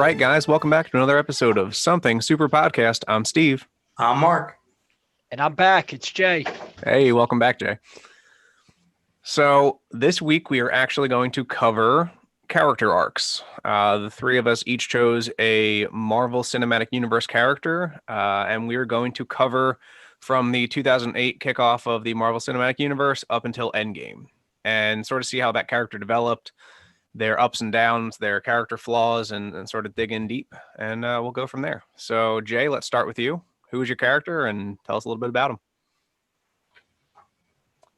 right, guys, welcome back to another episode of Something Super Podcast. I'm Steve. I'm Mark. And I'm back. It's Jay. Hey, welcome back, Jay. So this week we are actually going to cover character arcs. The three of us each chose a Marvel Cinematic Universe character, and we are going to cover from the 2008 kickoff of the Marvel Cinematic Universe up until Endgame, and sort of see how that character developed, their ups and downs, their character flaws, and sort of dig in deep, and we'll go from there. So, Jay, let's start with you. Who is your character, and tell us a little bit about him.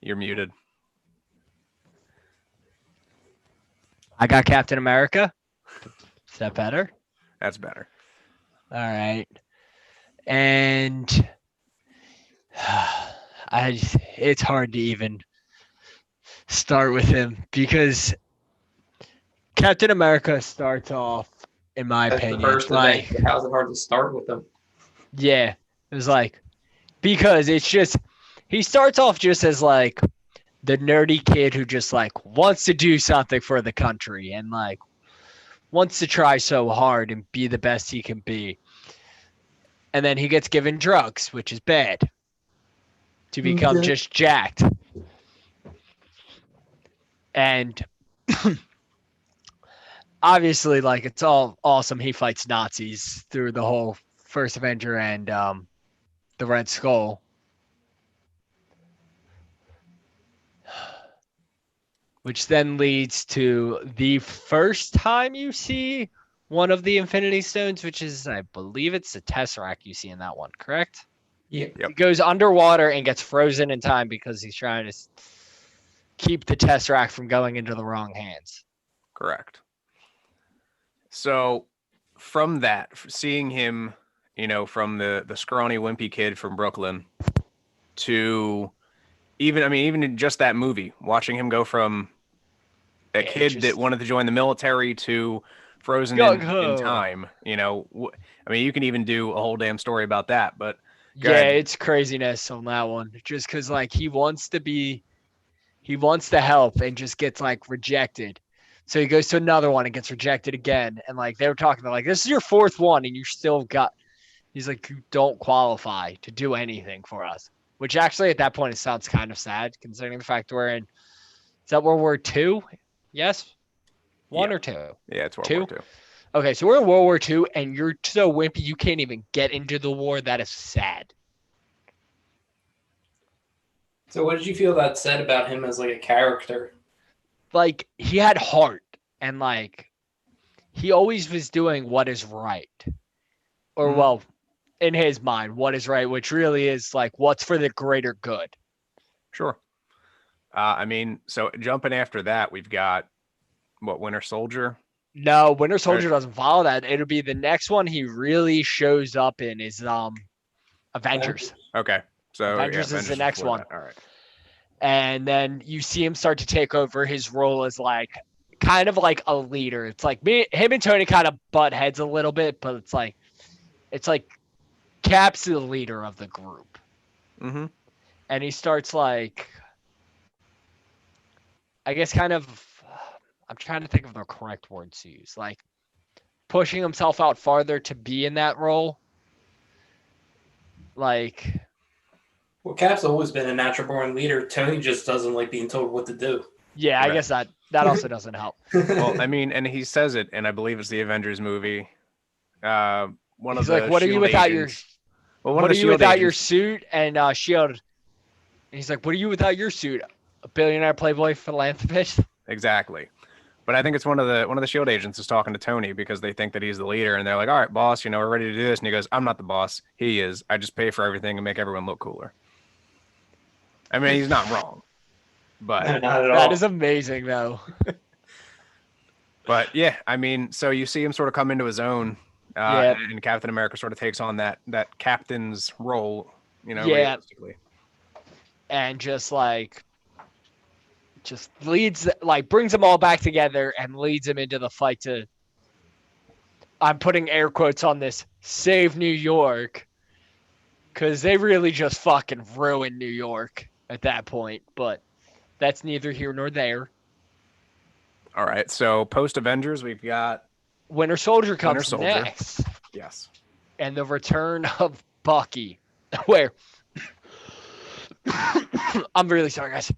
You're muted. I got Captain America. Is that better? That's better. All right. And it's hard to even start with him because Captain America starts off, in my opinion, How's it hard to start with him? Yeah, it was like, because it's just, he starts off just as like the nerdy kid who just like wants to do something for the country and like wants to try so hard and be the best he can be. And then he gets given drugs, which is bad, to become just jacked. And obviously, like, it's all awesome. He fights Nazis through the whole first Avenger and the Red Skull. Which then leads to the first time you see one of the Infinity Stones, which is, I believe it's the Tesseract you see in that one, correct? Yeah. Yep. He goes underwater and gets frozen in time because he's trying to keep the Tesseract from going into the wrong hands. Correct. So from that, seeing him, you know, from the scrawny, wimpy kid from Brooklyn to even in just that movie, watching him go from a kid that wanted to join the military to frozen in time, you know, you can even do a whole damn story about that, but it's craziness on that one. Just because, like, he wants to help and just gets, like, rejected. So he goes to another one and gets rejected again. And, like, they were talking about, like, this is your fourth one and you still got, he's like, you don't qualify to do anything for us. Which actually at that point it sounds kind of sad considering the fact we're in, is that World War II? Yes? One or two? Yeah, it's World War II. Okay, so we're in World War II and you're so wimpy you can't even get into the war. That is sad. So what did you feel that said about him as like a character? Like, he had heart and like he always was doing what is right. Or well, in his mind, what is right, which really is like what's for the greater good. Sure. So jumping after that, we've got Winter Soldier? No, Winter Soldier doesn't follow that. It'll be the next one he really shows up in is Avengers. Okay. So Avengers is the next one. All right. And then you see him start to take over his role as like kind of like a leader. It's like him and Tony kind of butt heads a little bit, but it's like Cap's the leader of the group. Mm-hmm. And he starts like, I guess kind of, I'm trying to think of the correct words to use, like pushing himself out farther to be in that role. Like, well, Cap's always been a natural born leader. Tony just doesn't like being told what to do. Yeah, I guess that also doesn't help. Well, and he says it, and I believe it's the Avengers movie. He's like, what are you without your your suit and shield? And he's like, what are you without your suit? A billionaire playboy philanthropist? Exactly. But I think it's one of the shield agents is talking to Tony because they think that he's the leader, and they're like, all right, boss, you know, we're ready to do this. And he goes, I'm not the boss. He is. I just pay for everything and make everyone look cooler. I mean, he's not wrong. But not at all. That is amazing though. But yeah, I mean, so you see him sort of come into his own, and Captain America sort of takes on that captain's role, you know, realistically. And just leads, like, brings them all back together and leads them into the fight to, I'm putting air quotes on this, save New York, because they really just fucking ruined New York at that point, but that's neither here nor there. All right, so post Avengers, we've got Winter Soldier Winter comes Soldier. next, Yes. and the return of Bucky, where I'm really sorry, guys.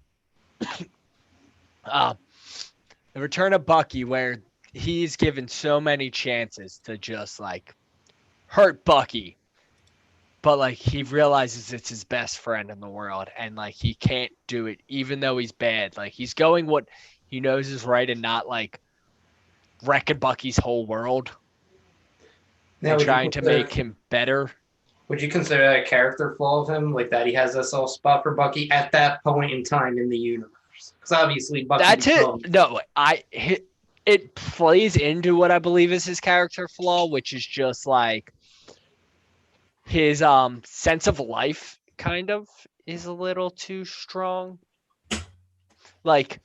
The return of Bucky, where he's given so many chances to just like hurt Bucky, but like he realizes it's his best friend in the world, and like he can't do it, even though he's bad. Like he's going what he knows is right, and not like wrecking Bucky's whole world Now, and would you trying to consider make him better. would you consider that a character flaw of him, like that he has a soft spot for Bucky at that point in time in the universe? Because obviously Bucky That's becomes- it. No, it plays into what I believe is his character flaw, which is just like his sense of life kind of is a little too strong. Like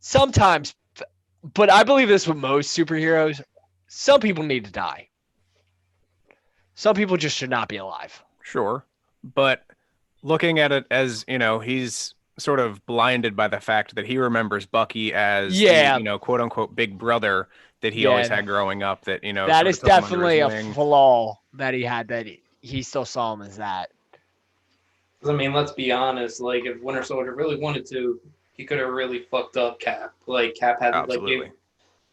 sometimes, but I believe this with most superheroes. Some people need to die. Some people just should not be alive. Sure. But looking at it as, he's sort of blinded by the fact that he remembers Bucky as Yeah. the, quote unquote big brother that he always Yeah. had growing up, that, That sort of is took him under definitely his a wing. flaw that he had, that he still saw him as that. 'cause, I mean, let's be honest. Like, if Winter Soldier really wanted to, he could have really fucked up Cap. Like, Cap had Absolutely.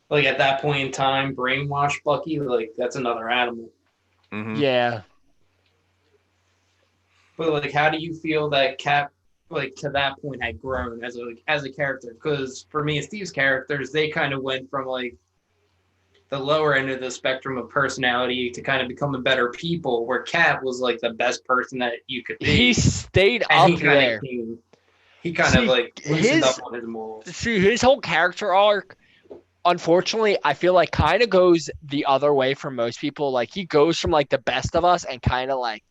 like at that point in time, brainwashed Bucky. Like, that's another animal. Mhm. Yeah. But like, how do you feel that Cap, like to that point, had grown as a character? Because for me, Steve's characters, they kind of went from like the lower end of the spectrum of personality to kind of becoming better people. Where Cap was like the best person that you could be. He stayed And up there. He kind See, of like loosened his- up on his morals. See, his whole character arc, unfortunately, I feel like kind of goes the other way for most people. Like he goes from like the best of us and kind of like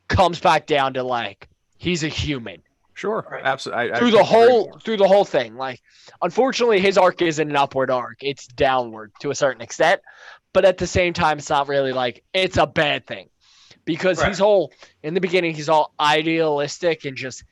comes back down to like he's a human Sure. Right. Absolutely. through the whole thing. Like, unfortunately, his arc isn't an upward arc; it's downward to a certain extent. But at the same time, it's not really like it's a bad thing, because Right. he's all in the beginning. He's all idealistic and just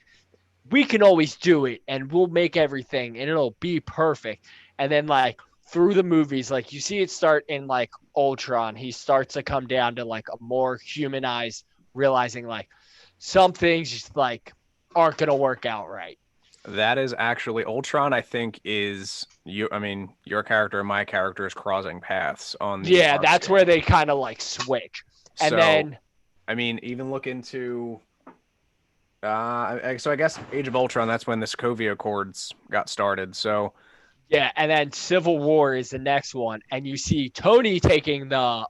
we can always do it and we'll make everything and it'll be perfect. And then like through the movies, like you see it start in like Ultron, he starts to come down to like a more humanized, realizing like some things just like aren't gonna work out right. That is actually Ultron, I think, is you. I mean, your character and my character is crossing paths on the. Yeah, arc that's scale. where they kind of like switch. And So, then I mean, even look into. So I guess Age of Ultron. That's when the Sokovia Accords got started. So yeah, and then Civil War is the next one, and you see Tony taking the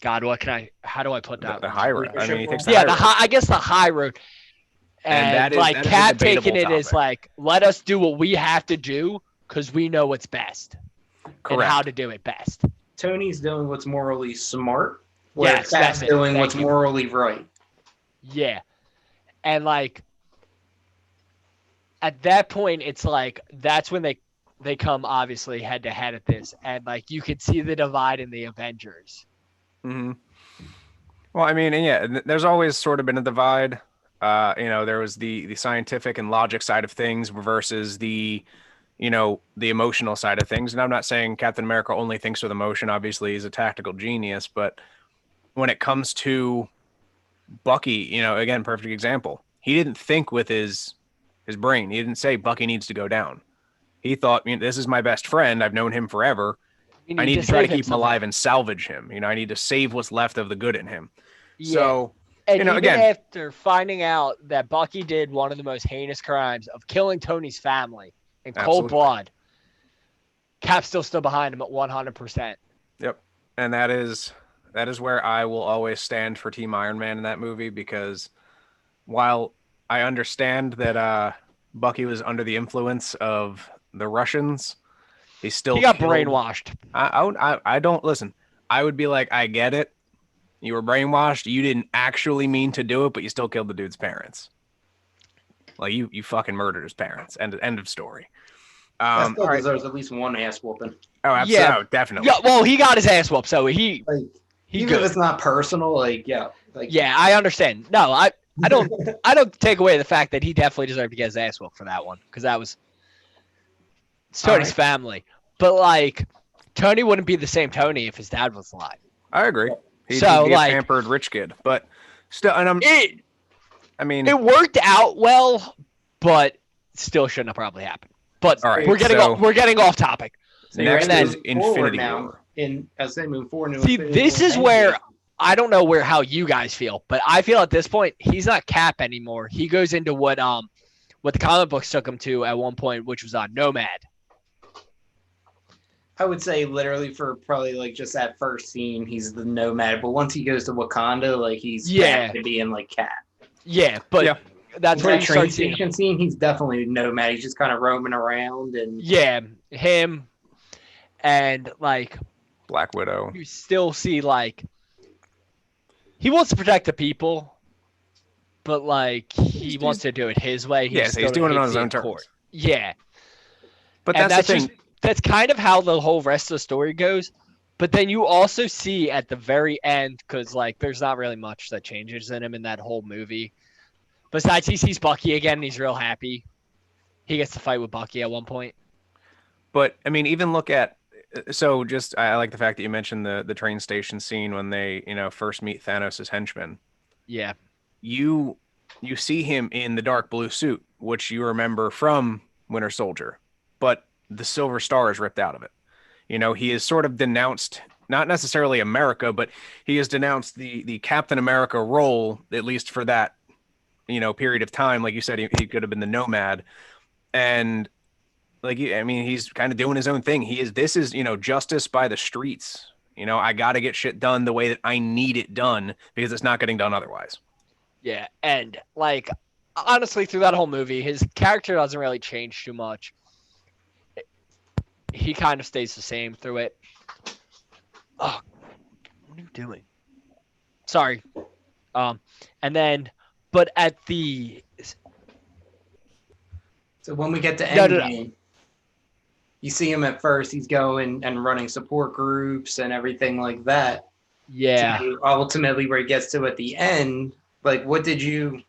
God, how do I put that? the one? high road. I mean, he takes the Yeah, high the road. high, I guess the high road. And that is- like that is a Cap debatable taking it is topic. like, let us do what we have to do because we know what's best and Correct. how to do it best. Tony's doing what's morally smart, where Yes, Cap's that's it. doing Thank what's you. morally right. Yeah. And like at that point it's like that's when they come obviously head to head at this, and like you could see the divide in the Avengers. Mm-hmm. Well, I mean, and yeah, there's always sort of been a divide. There was the scientific and logic side of things versus the emotional side of things. And I'm not saying Captain America only thinks with emotion. Obviously, he's a tactical genius. But when it comes to Bucky, again, perfect example. He didn't think with his brain. He didn't say Bucky needs to go down. He thought, this is my best friend. I've known him forever. I need to try to keep him alive and salvage him. I need to save what's left of the good in him. Yeah. So, And even again, after finding out that Bucky did one of the most heinous crimes of killing Tony's family in cold Absolutely. blood, Cap still stood behind him at 100%. Yep. And that is where I will always stand for Team Iron Man in that movie, because while I understand that Bucky was under the influence of the Russians, he got brainwashed. I don't listen. I would be like, I get it. You were brainwashed. You didn't actually mean to do it, but you still killed the dude's parents. Like you fucking murdered his parents. End of story. That still all right. deserves at least one ass whooping. Oh, absolutely. Yeah. Oh, definitely. Yeah, well, he got his ass whooped, so he Even good. if it's not personal, Yeah, I understand. No, I don't take away the fact that he definitely deserved to get his ass whooped for that one, because that was Tony's family. But like Tony wouldn't be the same Tony if his dad was alive. I agree. He'd So, be a like- pampered rich kid, but still, and I mean, It worked out well, but still shouldn't have probably happened. But All right, we're getting off topic. So you're next ready to is move forward Infinity now. War. As they move forward. See, this is where I don't know how you guys feel, but I feel at this point he's not Cap anymore. He goes into what the comic books took him to at one point, which was on Nomad. I would say literally for probably like just that first scene, he's the Nomad. But once he goes to Wakanda, like he's back to being like Cap. Yeah, but Yeah. that's where That you train start seeing him. station scene, he's definitely Nomad. He's just kind of roaming around and Yeah, him and like Black Widow. you still see like he wants to protect the people, but like he wants to do it his way. Yeah, so he's doing it on his own terms. Yeah, But and that's the thing. that's kind of how the whole rest of the story goes. But then you also see at the very end, because like there's not really much that changes in him in that whole movie. Besides, he sees Bucky again, and he's real happy. He gets to fight with Bucky at one point. But I mean, even look at I like the fact that you mentioned the train station scene when they first meet Thanos' henchmen. Yeah, You see him in the dark blue suit, which you remember from Winter Soldier, but the silver star is ripped out of it. He is sort of denounced, not necessarily America, but he has denounced the Captain America role, at least for that period of time. Like you said, he could have been the Nomad, and he's kind of doing his own thing. This is justice by the streets. I got to get shit done the way that I need it done because it's not getting done otherwise. yeah, and like honestly, through that whole movie, his character doesn't really change too much. He kind of stays the same through it. Oh, what are you doing? Sorry. And then, but at the so when we get to No, Endgame, you see him at first. He's going and running support groups and everything like that. yeah, To ultimately, where he gets to at the end, like what did you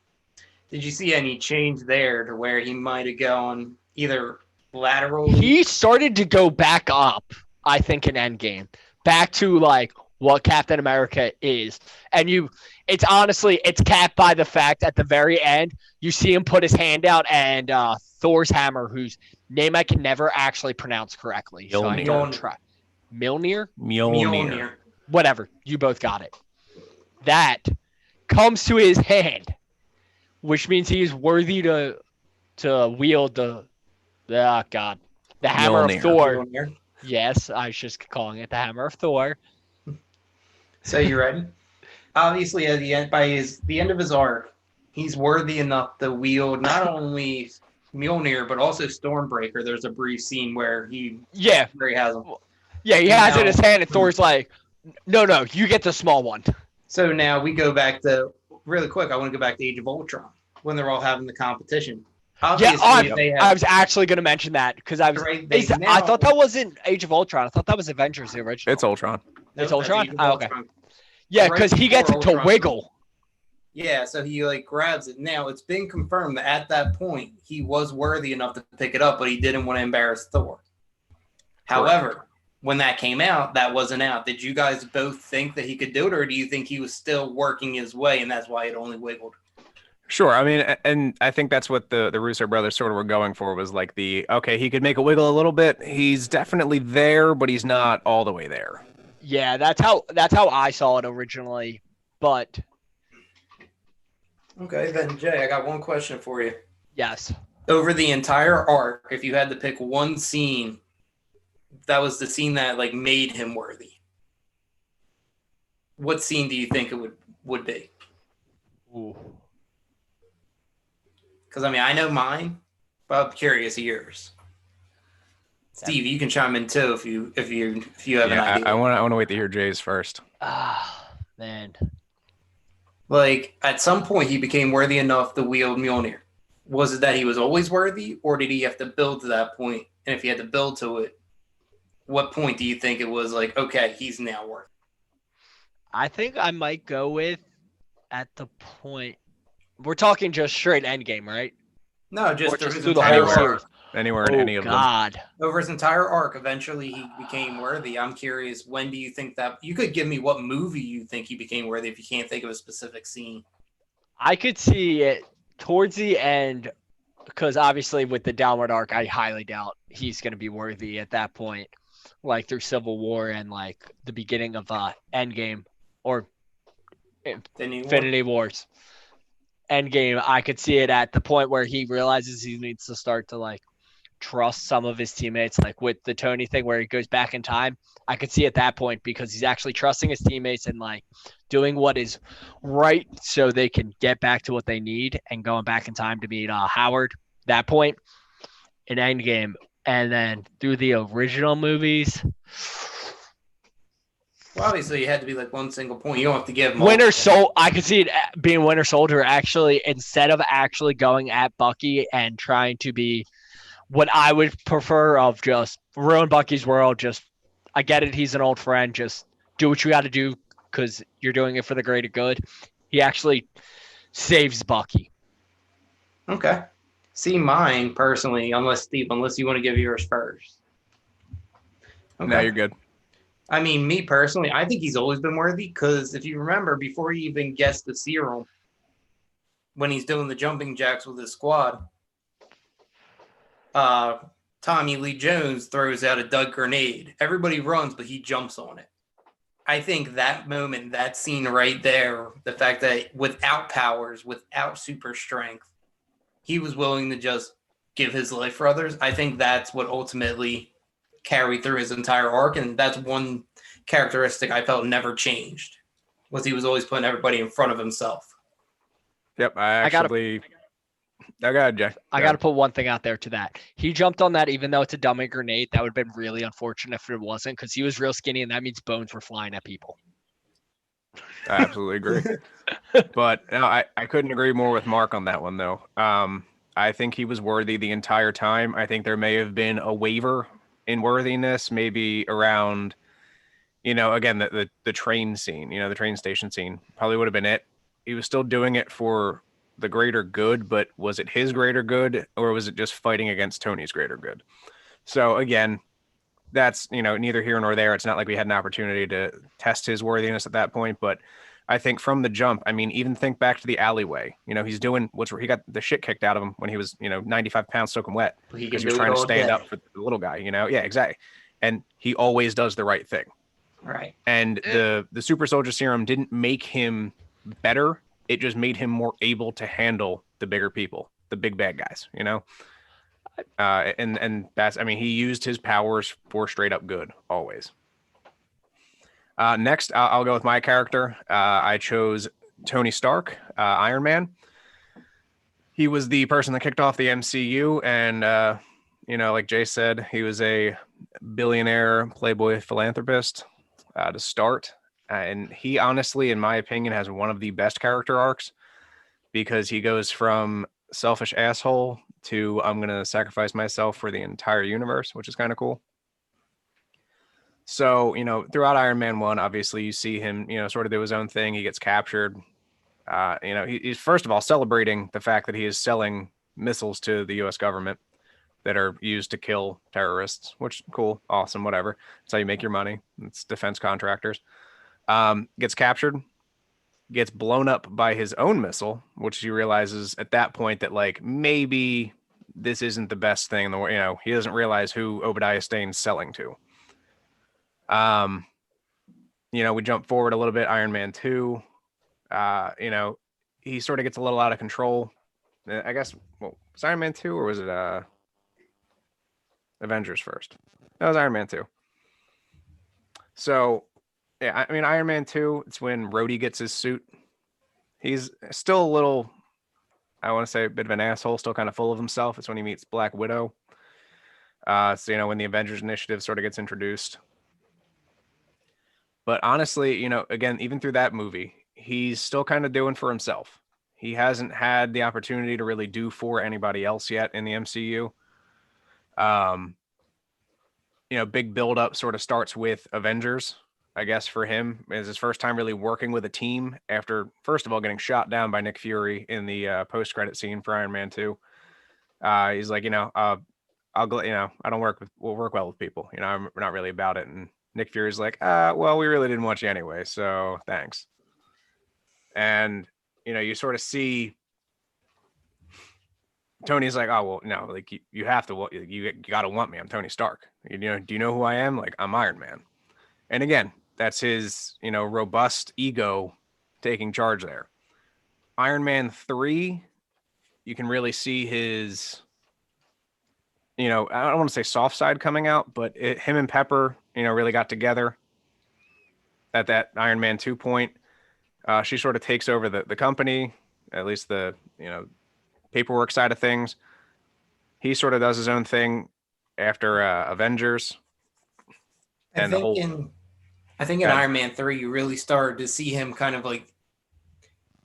see any change there to where he might have gone either laterally? he started to go back up. I think in Endgame, back to like what Captain America is, and it's honestly Cap by the fact at the very end you see him put his hand out and Thor's hammer, whose name I can never actually pronounce correctly, so I don't try. Mjolnir. Whatever, you both got it. That comes to his hand, which means he is worthy to wield the hammer Mjolnir. of Thor. Mjolnir. Yes, I was just calling it the hammer of Thor. So you ready? Obviously, at the end, the end of his arc, he's worthy enough to wield not only Mjolnir but also Stormbreaker. There's a brief scene where he has him. Yeah, he has it in his hand, and Thor's like, no, you get the small one. So now we go back to really quick. I want to go back to Age of Ultron when they're all having the competition. Obviously, I was actually going to mention that because I thought that wasn't Age of Ultron. I thought that was Avengers, the original. It's Ultron. It's Ultron? Oh, okay. Yeah, because he gets it to Ultron. wiggle. Yeah, so he grabs it. Now it's been confirmed that at that point he was worthy enough to pick it up, but he didn't want to embarrass Thor. However, when that came out, that wasn't out. Did you guys both think that he could do it, or do you think he was still working his way and that's why it only wiggled? Sure. I mean, and I think that's what the Russo brothers sort of were going for, was like okay, he could make it wiggle a little bit. He's definitely there, but he's not all the way there. Yeah, that's how I saw it originally. But Okay, then Jay, I got one question for you. yes. Over the entire arc, if you had to pick one scene, that was the scene that made him worthy. What scene do you think it would be? Ooh. Because I know mine, but I'm curious of yours. Steve, you can chime in too if you have an idea. I want to wait to hear Jay's first. Ah, man. At some point, he became worthy enough to wield Mjolnir. Was it that he was always worthy, or did he have to build to that point? And if he had to build to it, what point do you think it was okay, he's now worthy? I think I might go with at the point. We're talking just straight Endgame, right? No, just Or just his through the entire whole arc. series. anywhere in any of them. God. Over his entire arc, eventually he became worthy. I'm curious, when do you think that? You could give me what movie you think he became worthy if you can't think of a specific scene. I could see it towards the end, because obviously with the downward arc, I highly doubt he's going to be worthy at that point, like through Civil War and like the beginning of Endgame or Infinity Wars. Endgame, I could see it at the point where he realizes he needs to start to like trust some of his teammates, like with the Tony thing where he goes back in time. I could see at that point because he's actually trusting his teammates and like doing what is right so they can get back to what they need and going back in time to meet Howard. That point in Endgame, and then through the original movies. Well, obviously, it had to be like one single point. You don't have to give Winter Soldier. I could see it being Winter Soldier actually, instead of actually going at Bucky and trying to be what I would prefer of just ruin Bucky's world. Just, I get it. He's an old friend. Just do what you got to do because you're doing it for the greater good. He actually saves Bucky. Okay. See, mine personally, unless you want to give yours first. Okay. No, you're good. I mean, me personally, I think he's always been worthy because if you remember, before he even gets the serum, when he's doing the jumping jacks with his squad, Tommy Lee Jones throws out a Doug grenade. Everybody runs, but he jumps on it. I think that moment, that scene right there, the fact that without powers, without super strength, he was willing to just give his life for others. I think that's what ultimately carried through his entire arc, and that's one characteristic I felt never changed, was he was always putting everybody in front of himself. Yep, I got Jack. I got to put one thing out there to that. He jumped on that even though it's a dummy grenade. That would have been really unfortunate if it wasn't, because he was real skinny, and that means bones were flying at people. I absolutely agree. But no, I couldn't agree more with Mark on that one, though. I think he was worthy the entire time. I think there may have been a waiver in worthiness, maybe around, again, the train scene, the train station scene probably would have been it. He was still doing it for the greater good, but was it his greater good, or was it just fighting against Tony's greater good? So again, that's, neither here nor there. It's not like we had an opportunity to test his worthiness at that point, but I think from the jump, I mean, even think back to the alleyway. He's doing he got the shit kicked out of him when he was, 95 pounds soaking wet because he was trying to stand up for the little guy, Yeah, exactly. And he always does the right thing. Right. And the super soldier serum didn't make him better. It just made him more able to handle the bigger people, the big bad guys, and that's, he used his powers for straight up good always. Next, I'll go with my character. I chose Tony Stark, Iron Man. He was the person that kicked off the MCU, and like Jay said, he was a billionaire playboy philanthropist to start. And he honestly, in my opinion, has one of the best character arcs, because he goes from selfish asshole to I'm going to sacrifice myself for the entire universe, which is kind of cool. So, throughout Iron Man 1, obviously you see him, sort of do his own thing. He gets captured. He's first of all celebrating the fact that he is selling missiles to the U.S. government that are used to kill terrorists, which cool, awesome, whatever. That's how you make your money. It's defense contractors. Gets captured, gets blown up by his own missile, which he realizes at that point that like maybe this isn't the best thing in the world. He doesn't realize who Obadiah Stane's selling to. We jump forward a little bit. Iron Man 2, he sort of gets a little out of control. I guess, was Iron Man 2 or was it Avengers first? That was Iron Man 2. So, yeah, Iron Man 2, it's when Rhodey gets his suit. He's still a little, I want to say, a bit of an asshole, still kind of full of himself. It's when he meets Black Widow. So, when the Avengers Initiative sort of gets introduced. But honestly, again, even through that movie, he's still kind of doing for himself. He hasn't had the opportunity to really do for anybody else yet in the MCU. Big buildup sort of starts with Avengers, I guess, for him. It's his first time really working with a team after, first of all, getting shot down by Nick Fury in the post-credit scene for Iron Man 2. He's like, I'll go, I don't we'll work well with people. I'm not really about it. And Nick Fury's like, well, we really didn't want you anyway, so thanks. And, you sort of see Tony's like, oh, well, no, like you have to, you got to want me. I'm Tony Stark. Do you know who I am? Like, I'm Iron Man. And again, that's his, robust ego taking charge there. Iron Man 3, you can really see his, I don't want to say soft side coming out, but him and Pepper, really got together at that Iron Man 2 point. She sort of takes over the company, at least the, paperwork side of things. He sort of does his own thing after Avengers. I think in Iron Man 3, you really started to see him kind of like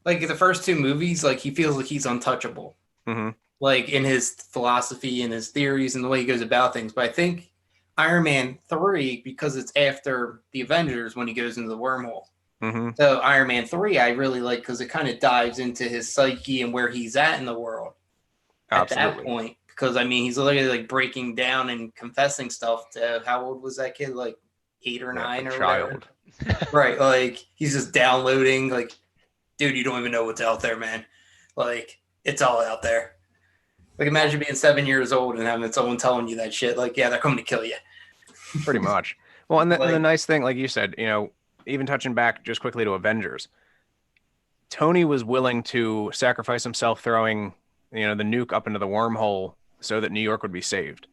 the first two movies, like he feels like he's untouchable. Mm-hmm. Like in his philosophy and his theories and the way he goes about things. But I think Iron Man 3, because it's after the Avengers when he goes into the wormhole. Mm-hmm. So Iron Man 3, I really like because it kind of dives into his psyche and where he's at in the world at that point. Because he's literally like breaking down and confessing stuff to, how old was that kid? Like 8 or 9 or child. Whatever. Right. Like he's just downloading. Like, dude, you don't even know what's out there, man. Like it's all out there. Like imagine being 7 years old and having someone telling you that shit. Like, yeah, they're coming to kill you. Pretty much. Well, and the nice thing, like you said, even touching back just quickly to Avengers, Tony was willing to sacrifice himself throwing, the nuke up into the wormhole so that New York would be saved.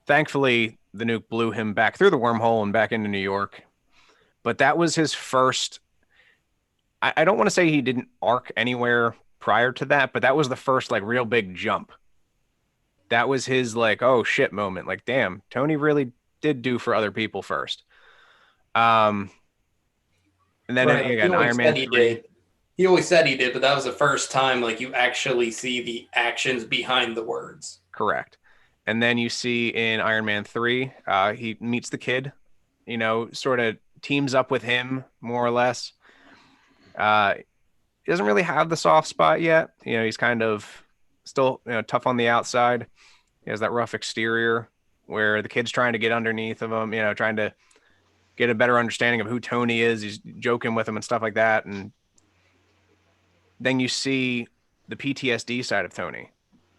Thankfully, the nuke blew him back through the wormhole and back into New York. But that was his first, I don't want to say he didn't arc anywhere prior to that, but that was the first like real big jump. That was his like, oh shit moment. Like, damn, Tony really did do for other people first. And then again, Iron Man 3. He always said he did, but that was the first time like you actually see the actions behind the words. Correct. And then you see in Iron Man 3, he meets the kid, sort of teams up with him more or less. He doesn't really have the soft spot yet. He's kind of still tough on the outside. He has that rough exterior where the kid's trying to get underneath of him, trying to get a better understanding of who Tony is. He's joking with him and stuff like that. And then you see the PTSD side of Tony.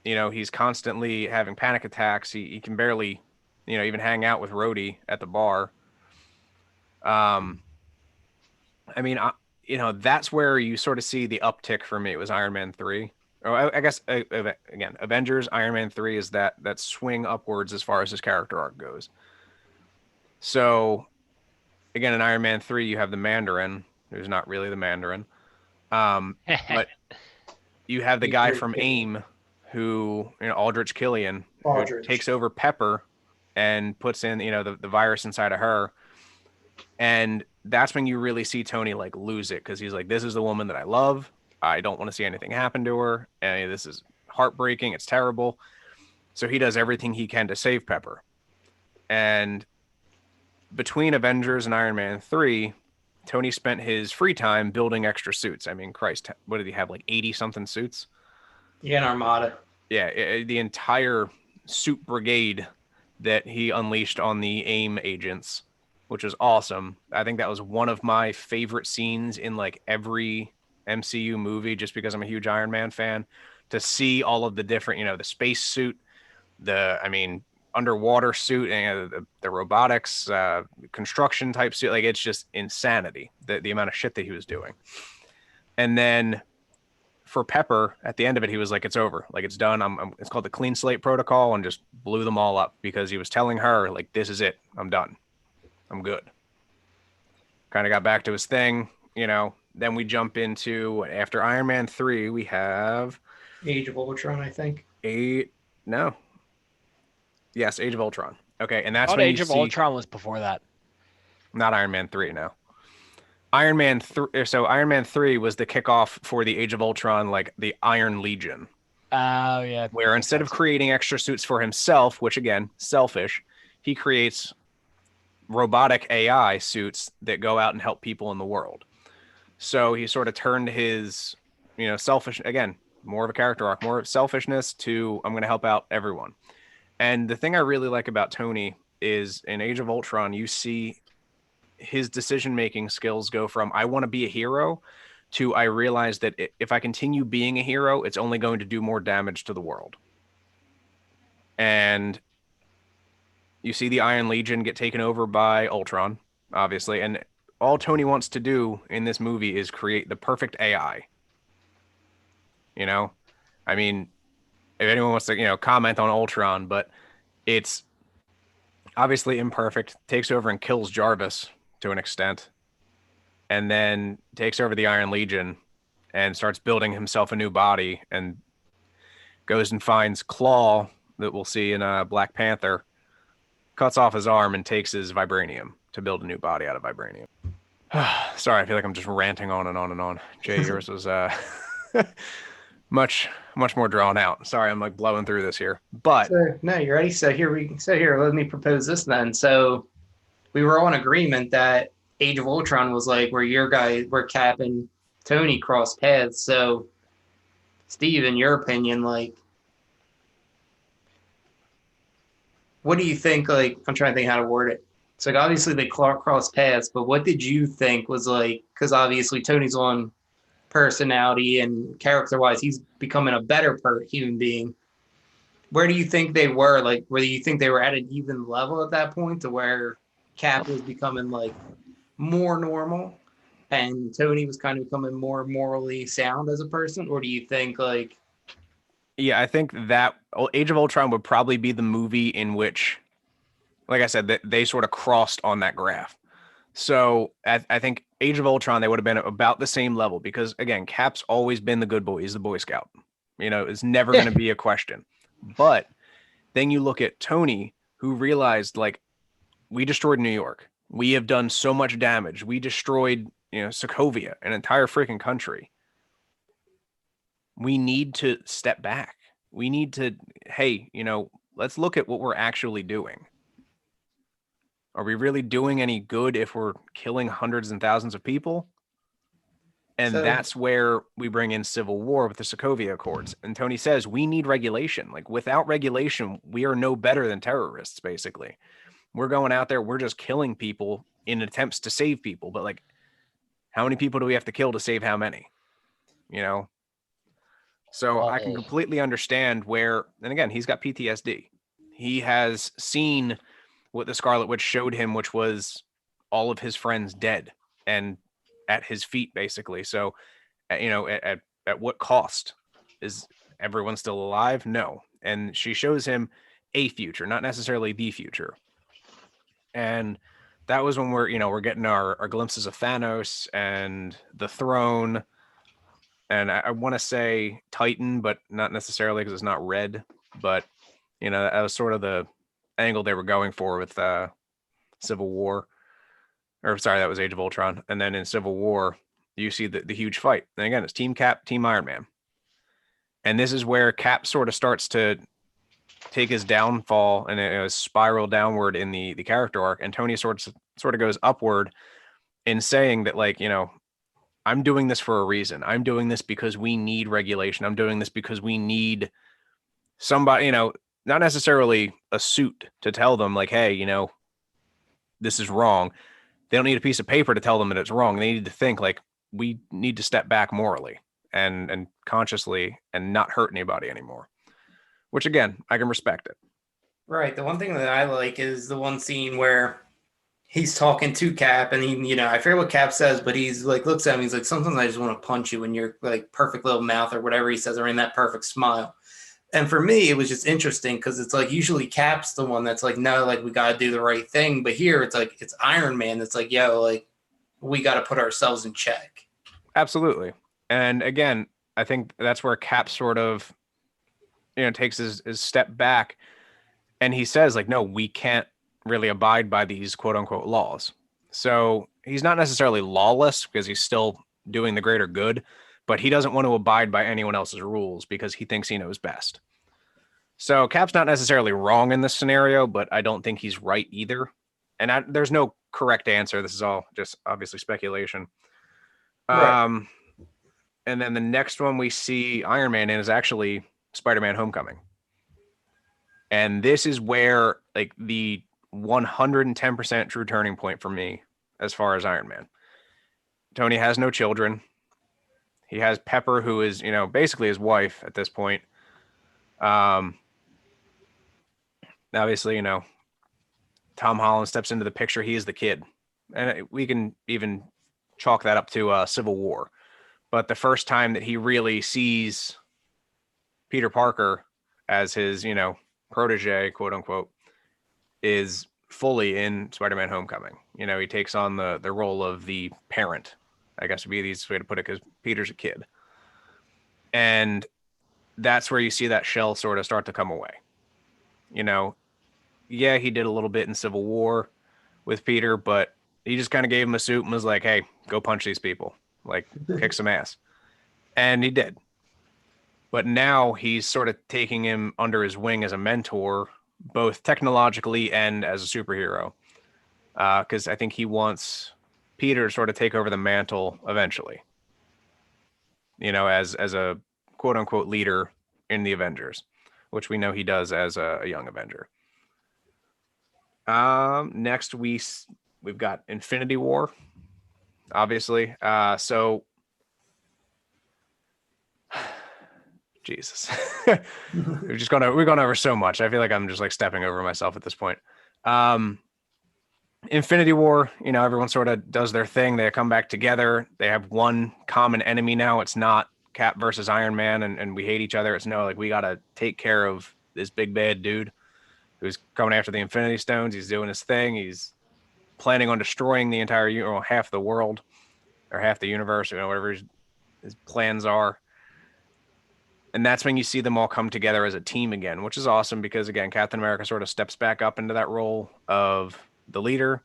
He's constantly having panic attacks. He can barely, even hang out with Rhodey at the bar. That's where you sort of see the uptick for me. It was Iron Man 3. Or I guess, again, Avengers, Iron Man 3 is that swing upwards as far as his character arc goes. So, again, in Iron Man 3, you have the Mandarin, who's not really the Mandarin. But you have the guy from AIM who, Aldrich Killian, who takes over Pepper and puts in, the virus inside of her. And that's when you really see Tony like lose it, because he's like, this is the woman that I love. I don't want to see anything happen to her. And this is heartbreaking. It's terrible. So he does everything he can to save Pepper. And between Avengers and Iron Man 3, Tony spent his free time building extra suits. Christ, what did he have? Like 80 something suits? Yeah, an armada. Yeah, the entire suit brigade that he unleashed on the AIM agents, which was awesome. I think that was one of my favorite scenes in like every MCU movie, just because I'm a huge Iron Man fan, to see all of the different, the space suit, underwater suit, and the robotics, construction type suit. Like, it's just insanity, the amount of shit that he was doing. And then for Pepper, at the end of it, he was like, it's over. Like, it's done. It's called the clean slate protocol, and just blew them all up, because he was telling her, like, this is it. I'm done. I'm good. Kind of got back to his thing, Then we jump into, after Iron Man 3, we have Age of Ultron, I think. No. Yes, Age of Ultron. Okay, and that's when Age of Ultron was before that. Not Iron Man 3, no. Iron Man 3. So Iron Man 3 was the kickoff for the Age of Ultron, like the Iron Legion. Oh, yeah. Where instead of creating extra suits for himself, which again, selfish, he creates robotic AI suits that go out and help people in the world. So he sort of turned his, selfish, again, more of a character arc, more of selfishness to, I'm going to help out everyone. And the thing I really like about Tony is in Age of Ultron, you see his decision-making skills go from I want to be a hero to I realize that if I continue being a hero, it's only going to do more damage to the world. And you see the Iron Legion get taken over by Ultron, obviously, and all Tony wants to do in this movie is create the perfect AI. You know, I mean, if anyone wants to, comment on Ultron, but it's obviously imperfect, takes over and kills Jarvis to an extent, and then takes over the Iron Legion and starts building himself a new body and goes and finds Claw that we'll see in Black Panther, cuts off his arm and takes his vibranium to build a new body out of vibranium. Sorry, I feel like I'm just ranting on and on and on. Jay, yours was much more drawn out. Sorry, I'm like blowing through this here. But so, no, you're ready. So here, let me propose this then. So we were all in agreement that Age of Ultron was like where Cap and Tony crossed paths. So Steve, in your opinion, like, what do you think? Like, I'm trying to think how to word it. It's like obviously they crossed paths, but what did you think was like? Because obviously Tony's on personality and character-wise, he's becoming a better human being. Where do you think they were? Like, whether you think they were at an even level at that point to where Cap was becoming like more normal and Tony was kind of becoming more morally sound as a person, or do you think like? Yeah, I think that Age of Ultron would probably be the movie in which, like I said, that they sort of crossed on that graph. So I think Age of Ultron, they would have been about the same level because, again, Cap's always been the good boy. He's the Boy Scout. It's never going to be a question. But then you look at Tony, who realized, like, we destroyed New York. We have done so much damage. We destroyed, Sokovia, an entire freaking country. We need to step back. We need to, hey, let's look at what we're actually doing. Are we really doing any good if we're killing hundreds and thousands of people? And that's where we bring in civil war with the Sokovia Accords. And Tony says, we need regulation. Like, without regulation, we are no better than terrorists, basically. We're going out there, we're just killing people in attempts to save people. But, like, how many people do we have to kill to save how many? So I can completely understand where, and again, he's got PTSD. He has seen what the Scarlet Witch showed him, which was all of his friends dead and at his feet, basically. So, at what cost? Is everyone still alive? No. And she shows him a future, not necessarily the future. And that was when we're getting our glimpses of Thanos and the throne. And I want to say Titan, but not necessarily because it's not red. But, that was sort of the angle they were going for with Civil War. Or sorry, that was Age of Ultron. And then in Civil War, you see the huge fight. And again, it's Team Cap, Team Iron Man. And this is where Cap sort of starts to take his downfall and it spiral downward in the character arc. And Tony sort of goes upward in saying that, like, I'm doing this for a reason. I'm doing this because we need regulation. I'm doing this because we need somebody, not necessarily a suit to tell them, like, hey, this is wrong. They don't need a piece of paper to tell them that it's wrong. They need to think, like, we need to step back morally and consciously and not hurt anybody anymore. Which, again, I can respect it. Right. The one thing that I like is the one scene where he's talking to Cap and he, I forget what Cap says, but he's like, looks at him. He's like, sometimes I just want to punch you in your like perfect little mouth or whatever he says, or in that perfect smile. And for me, it was just interesting because it's like usually Cap's the one that's like, no, like we got to do the right thing. But here it's like, it's Iron Man that's like, yo, like we got to put ourselves in check. Absolutely. And again, I think that's where Cap sort of, takes his step back and he says, like, no, we can't really abide by these quote unquote laws. So he's not necessarily lawless because he's still doing the greater good, but he doesn't want to abide by anyone else's rules because he thinks he knows best. So Cap's not necessarily wrong in this scenario, but I don't think he's right either. And there's no correct answer. This is all just obviously speculation. Right. And then the next one we see Iron Man in is actually Spider-Man Homecoming. And this is where like the 110% true turning point for me as far as Iron Man. Tony has no children. He has Pepper, who is, basically his wife at this point. Obviously, Tom Holland steps into the picture. He is the kid. And we can even chalk that up to Civil War. But the first time that he really sees Peter Parker as his, protege, quote unquote, is fully in Spider-Man Homecoming. He takes on the role of the parent, I guess would be the easiest way to put it, because Peter's a kid. And that's where you see that shell sort of start to come away. Yeah, he did a little bit in Civil War with Peter, but he just kind of gave him a suit and was like, hey, go punch these people, like kick some ass. And he did. But now he's sort of taking him under his wing as a mentor, both technologically and as a superhero. Because I think he wants Peter to sort of take over the mantle eventually, as a quote unquote leader in the Avengers, which we know he does as a young Avenger. Next we've got Infinity War, obviously. So Jesus, we've gone over so much. I feel like I'm just like stepping over myself at this point. Infinity War, everyone sort of does their thing. They come back together. They have one common enemy now. It's not Cap versus Iron Man and we hate each other. It's no, like, we got to take care of this big bad dude who's coming after the Infinity Stones. He's doing his thing. He's planning on destroying the entire, half the world or half the universe, whatever his plans are. And that's when you see them all come together as a team again, which is awesome because, again, Captain America sort of steps back up into that role of the leader.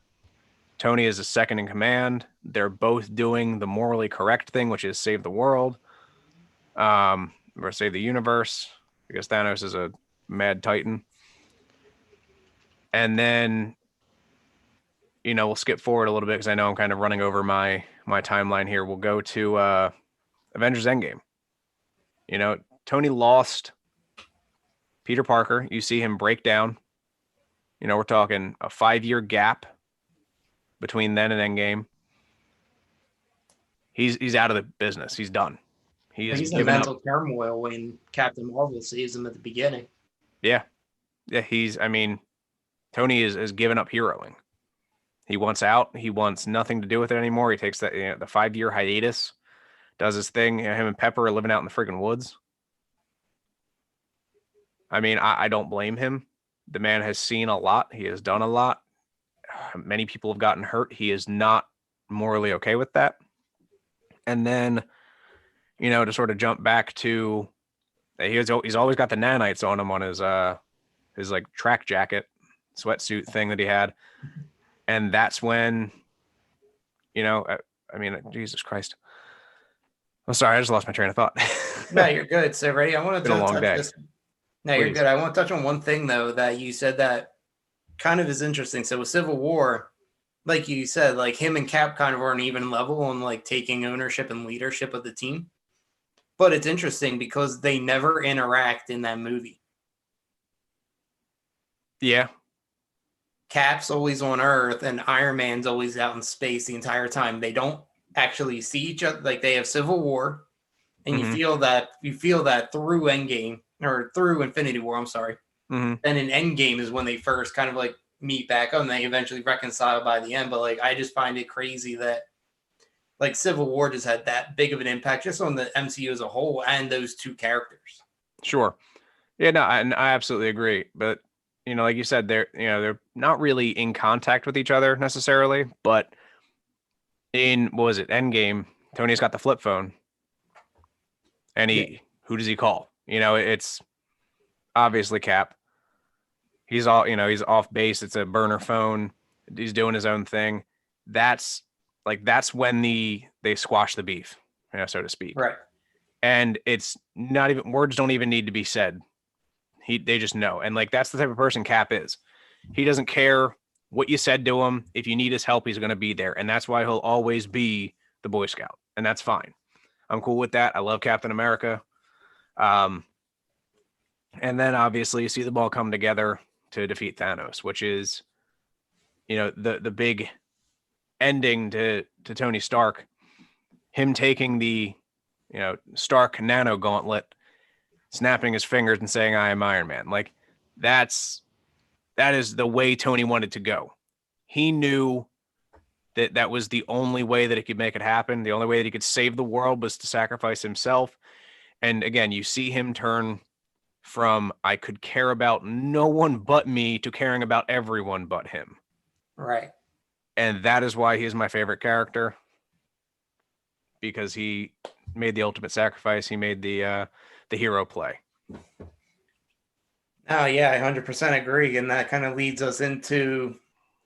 Tony is a second in command. They're both doing the morally correct thing, which is save the world, or save the universe, because Thanos is a mad titan. And then, we'll skip forward a little bit because I know I'm kind of running over my timeline here. We'll go to Avengers Endgame. Tony lost Peter Parker. You see him break down. We're talking a 5-year gap between then and Endgame. He's out of the business. He's done. He's in mental turmoil when Captain Marvel saves him at the beginning. Yeah. Tony is given up heroing. He wants out. He wants nothing to do with it anymore. He takes that the 5-year hiatus, does his thing. Him and Pepper are living out in the friggin' woods. I don't blame him. The man has seen a lot. He has done a lot. Many people have gotten hurt. He is not morally okay with that. And then, to sort of jump back to, he's always got the nanites on him on his like track jacket, sweatsuit thing that he had. And that's when, Jesus Christ. I'm sorry, I just lost my train of thought. No, you're good. So, ready? I want to touch this. No, Please. You're good. I want to touch on one thing, though, that you said that kind of is interesting. So with Civil War, like you said, like him and Cap kind of are on an even level on like taking ownership and leadership of the team. But it's interesting because they never interact in that movie. Yeah. Cap's always on Earth and Iron Man's always out in space the entire time. They don't actually see each other. Like they have Civil War, and you feel that through Endgame or through Infinity War. I'm sorry. And in Endgame is when they first kind of like meet back up and they eventually reconcile by the end. But like I just find it crazy that like Civil War just had that big of an impact just on the MCU as a whole and those two characters. Sure. Yeah, no, I absolutely agree. But like you said, they're not really in contact with each other necessarily. But in Endgame, Tony's got the flip phone, and who does he call? It's obviously Cap. He's off base. It's a burner phone. He's doing his own thing. That's when they squash the beef, so to speak. Right. And it's not even, words don't even need to be said. They just know. And like, that's the type of person Cap is. He doesn't care what you said to him. If you need his help, he's going to be there. And that's why he'll always be the Boy Scout. And that's fine. I'm cool with that. I love Captain America. And then obviously you see them all come together to defeat Thanos, which is, the big ending to Tony Stark, him taking the, Stark nano gauntlet, snapping his fingers and saying, "I am Iron Man." Like that is the way Tony wanted to go. He knew that was the only way that he could make it happen. The only way that he could save the world was to sacrifice himself. And again, you see him turn from I could care about no one but me to caring about everyone but him. Right. And that is why he is my favorite character, because he made the ultimate sacrifice. He made the hero play. Oh yeah, I 100% agree, and that kind of leads us into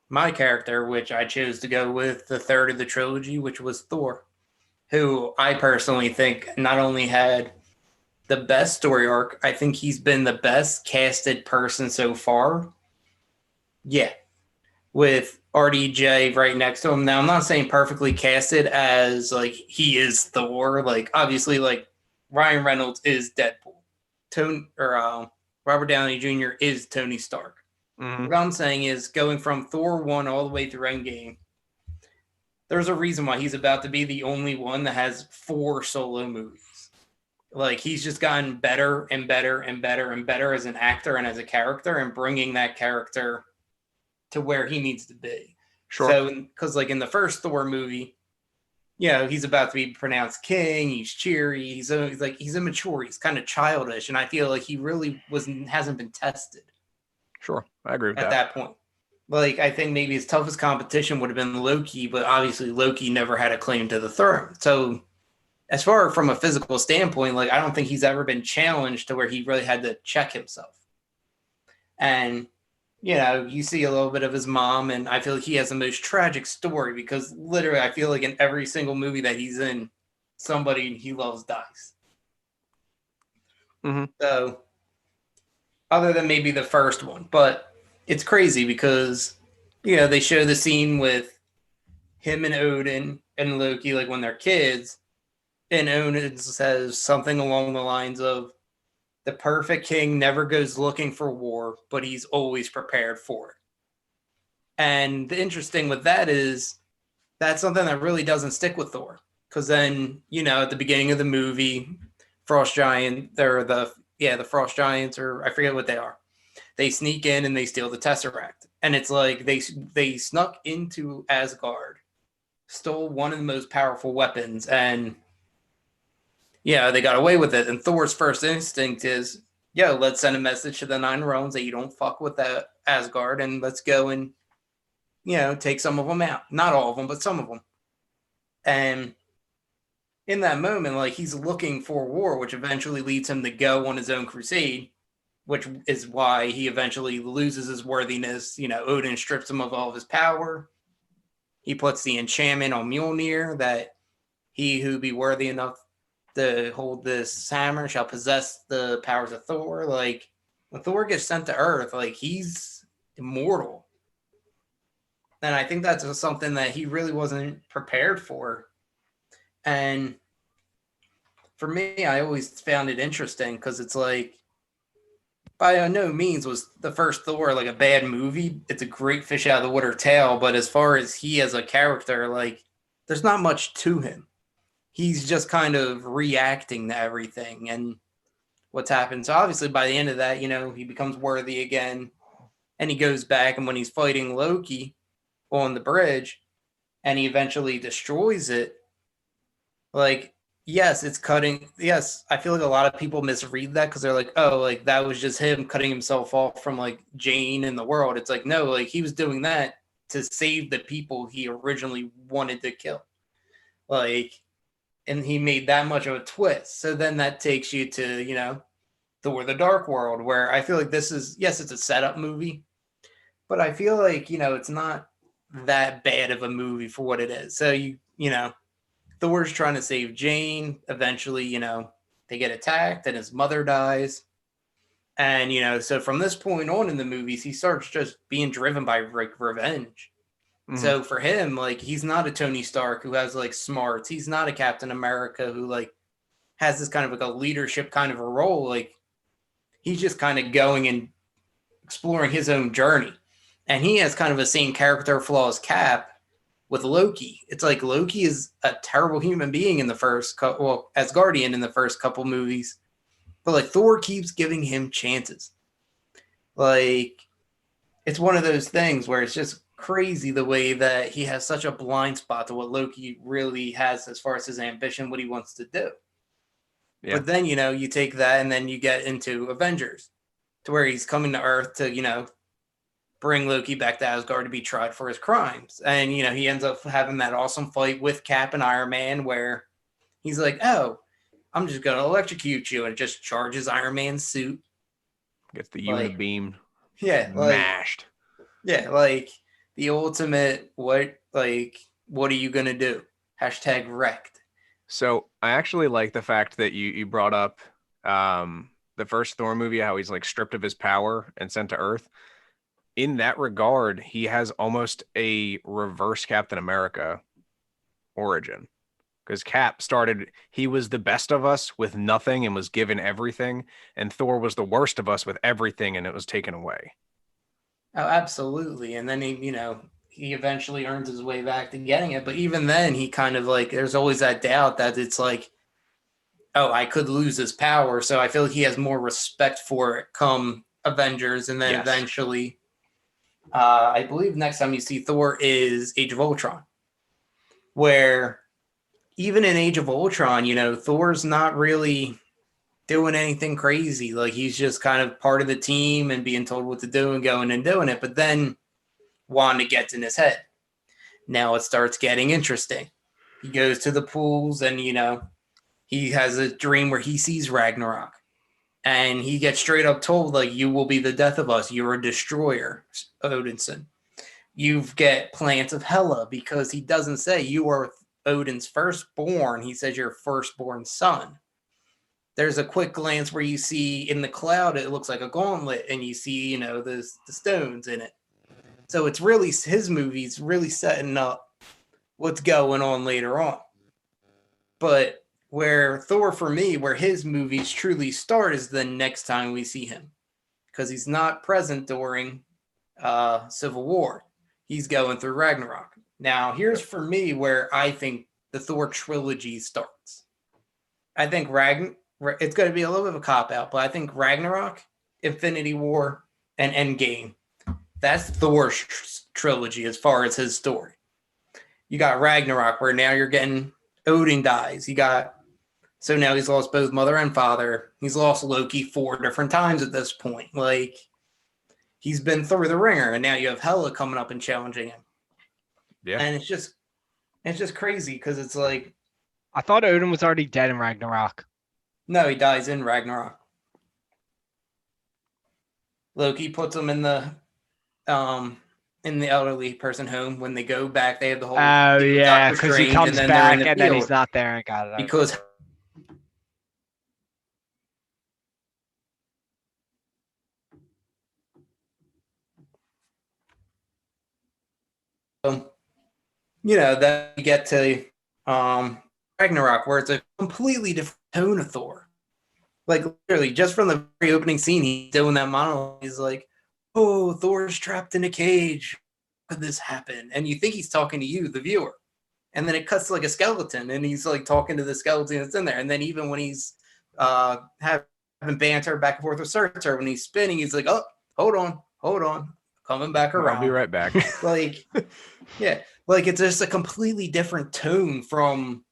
my character, which I chose to go with the third of the trilogy, which was Thor, who I personally think not only had the best story arc, I think he's been the best casted person so far. Yeah, with RDJ right next to him. Now, I'm not saying perfectly casted as like he is Thor. Like obviously, like Ryan Reynolds is Deadpool. Robert Downey Jr. is Tony Stark. Mm-hmm. What I'm saying is going from Thor 1 all the way through Endgame, there's a reason why he's about to be the only one that has 4 solo movies. Like he's just gotten better and better and better and better as an actor and as a character, and bringing that character to where he needs to be. Sure. So, because like in the first Thor movie, he's about to be pronounced king. He's cheery. He's immature. He's kind of childish, and I feel like he really hasn't been tested. Sure, I agree with at that point. Like I think maybe his toughest competition would have been Loki, but obviously Loki never had a claim to the throne. So, as far from a physical standpoint, like I don't think he's ever been challenged to where he really had to check himself. And you see a little bit of his mom, and I feel like he has the most tragic story because literally I feel like in every single movie that he's in, somebody he loves dies. Mm-hmm. So, other than maybe the first one, but it's crazy because, they show the scene with him and Odin and Loki, like when they're kids, and Odin says something along the lines of, "The perfect king never goes looking for war, but he's always prepared for it." And the interesting with that is that's something that really doesn't stick with Thor. Because then, at the beginning of the movie, Frost Giant, the Frost Giants, or I forget what they are. They sneak in and they steal the Tesseract. And it's like they snuck into Asgard, stole one of the most powerful weapons, and they got away with it. And Thor's first instinct is, let's send a message to the 9 realms that you don't fuck with that Asgard, and let's go and, take some of them out. Not all of them, but some of them. And in that moment, like he's looking for war, which eventually leads him to go on his own crusade, which is why he eventually loses his worthiness. Odin strips him of all of his power. He puts the enchantment on Mjolnir that he who be worthy enough to hold this hammer shall possess the powers of Thor. Like when Thor gets sent to Earth, like he's immortal. And I think that's something that he really wasn't prepared for. And for me, I always found it interesting because it's like, by no means was the first Thor like a bad movie. It's a great fish out of the water tale, but as far as he as a character, like there's not much to him. He's just kind of reacting to everything and what's happened. So obviously by the end of that, he becomes worthy again and he goes back, and when he's fighting Loki on the bridge and he eventually destroys it, like, yes, it's cutting. Yes, I feel like a lot of people misread that because they're like, oh, like that was just him cutting himself off from like Jane and the world. It's like, no, like he was doing that to save the people he originally wanted to kill. Like, and he made that much of a twist. So then that takes you to, Thor the Dark World, where I feel like this is, yes, it's a setup movie, but I feel like, it's not that bad of a movie for what it is. So Thor's trying to save Jane. Eventually, they get attacked and his mother dies. And, so from this point on in the movies, he starts just being driven by like revenge. Mm-hmm. So for him, like, he's not a Tony Stark who has like smarts. He's not a Captain America who like has this kind of like a leadership kind of a role. Like He's just kind of going and exploring his own journey. And he has kind of the same character flaw as Cap with Loki. It's like Loki is a terrible human being in the first couple, well, as Guardian in the first couple movies. But like Thor keeps giving him chances. Like, it's one of those things where it's just crazy the way that he has such a blind spot to what Loki really has as far as his ambition, what he wants to do. Yeah. But then, you take that and then you get into Avengers to where he's coming to Earth to, bring Loki back to Asgard to be tried for his crimes. And, he ends up having that awesome fight with Cap and Iron Man where he's like, oh, I'm just going to electrocute you, and just charges Iron Man's suit. Gets the unibeam mashed. Yeah, like the ultimate, what are you going to do? #wrecked. So I actually like the fact that you brought up the first Thor movie, how he's like stripped of his power and sent to Earth. In that regard, he has almost a reverse Captain America origin. Because Cap he was the best of us with nothing and was given everything. And Thor was the worst of us with everything and it was taken away. Oh, absolutely. And then he eventually earns his way back to getting it. But even then, he kind of like, there's always that doubt that it's like, oh, I could lose his power. So I feel like he has more respect for it come Avengers. And then eventually, I believe next time you see Thor is Age of Ultron, where even in Age of Ultron, Thor's not really doing anything crazy. Like, he's just kind of part of the team and being told what to do and going and doing it. But then Wanda gets in his head. Now it starts getting interesting. He goes to the pools and, he has a dream where he sees Ragnarok. And he gets straight up told, like, you will be the death of us. You're a destroyer, Odinson. You get plants of Hela, because he doesn't say you are Odin's firstborn. He says your firstborn son. There's a quick glance where you see in the cloud, it looks like a gauntlet, and you see, the stones in it. So it's really, his movie's really setting up what's going on later on. But where Thor, for me, where his movies truly start is the next time we see him. Because he's not present during Civil War. He's going through Ragnarok. Now, here's for me where I think the Thor trilogy starts. I think it's going to be a little bit of a cop-out, but I think Ragnarok, Infinity War, and Endgame, that's Thor's trilogy as far as his story. You got Ragnarok, where now you're getting Odin dies. So now he's lost both mother and father. He's lost Loki 4 different times at this point. Like, he's been through the ringer, and now you have Hela coming up and challenging him. Yeah. And it's just crazy, because it's like, I thought Odin was already dead in Ragnarok. No, he dies in Ragnarok. Loki puts him in the elderly person home. When they go back, they have the whole because he comes back and then he's not there. I got it. Because then you get to Ragnarok, where it's a completely different tone of Thor. Like, literally, just from the very opening scene, he's doing that monologue. He's like, oh, Thor's trapped in a cage. How could this happen? And you think he's talking to you, the viewer. And then it cuts to like a skeleton, and he's like talking to the skeleton that's in there. And then even when he's having banter back and forth with Surtur, when he's spinning, he's like, oh, hold on. Coming back around. I'll be right back. Like, yeah. Like, it's just a completely different tone from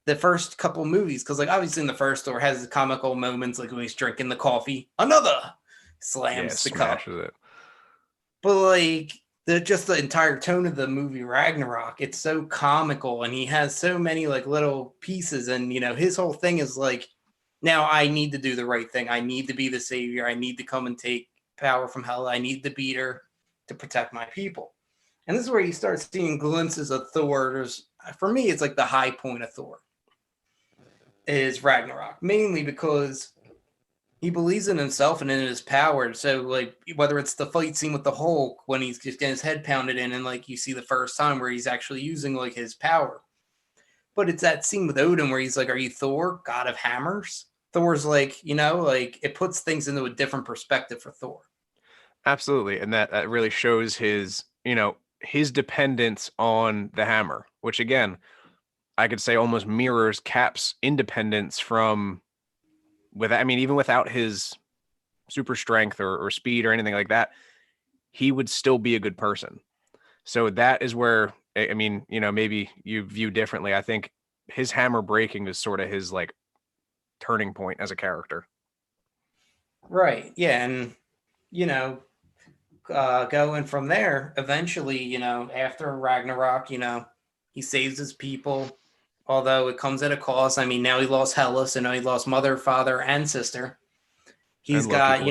the first couple movies. Because, like, obviously in the first Thor has comical moments, like when he's drinking the coffee. Another! Slams the cup. It. But, like, the entire tone of the movie Ragnarok, it's so comical. And he has so many, like, little pieces. And, his whole thing is, like, now I need to do the right thing. I need to be the savior. I need to come and take power from Hela. I need to beat her to protect my people. And this is where you start seeing glimpses of Thor. For me, it's like the high point of Thor is Ragnarok, mainly because he believes in himself and in his power. So, like, whether it's the fight scene with the Hulk when he's just getting his head pounded in, and like you see the first time where he's actually using like his power. But it's that scene with Odin where he's like, "Are you Thor, god of hammers?" Thor's like, like it puts things into a different perspective for Thor. Absolutely. And that really shows his, his dependence on the hammer, which again, I could say almost mirrors Cap's independence from even without his super strength or speed or anything like that, he would still be a good person. So that is where, maybe you view differently. I think his hammer breaking is sort of his like turning point as a character. Right. Yeah. And, going from there, eventually, after Ragnarok, he saves his people, although it comes at a cost. I mean, now he lost Hela, so now he lost mother, father, and sister. He's got,